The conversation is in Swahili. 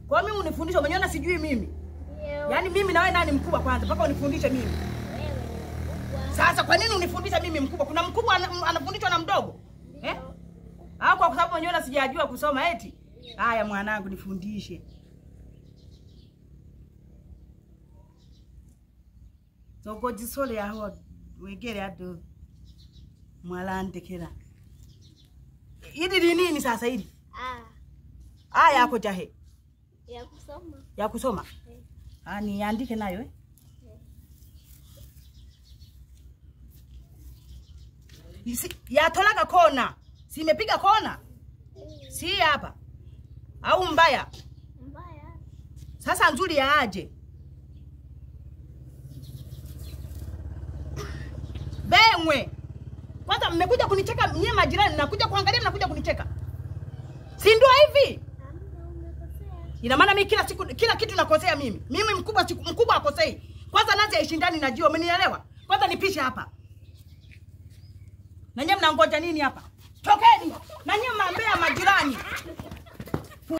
Kwa mimi unifundisha, umeniona sijui mimi? Yaani mimi na wewe nani mkubwa kwanza mpaka unifundishe mimi? Sasa kwa nini unifundisha mimi mkubwa? Kuna mkubwa anafundishwa na mdogo? Au kwa sababu unaniona sijajua kusoma eti? Haya mwanangu nifundishe. Soko jisole aho wegere ado mwalande kera. Hili ni nini sasa hili? Yako jahe. Ya kusoma. Ya kusoma? Niandike nayo ya tolaga kona. Si imepiga kona? Si hapa. Au mbaya? Mbaya. Sasa nzuri ya aje. Bengwe. Kwanza mmekuja kunicheka nyie majirani, nakuja kuangalia mnakuja kunicheka. Si ndio hivi? Ina maana mimi kila kitu nakosea mimi. Mimi mkubwa akosei. Kwanza nazi haishindani na jio, umenielewa? Kwanza nipishe hapa. Na nyie mnangoja nini hapa? Tokeni. Na nyie mnaambia majirani.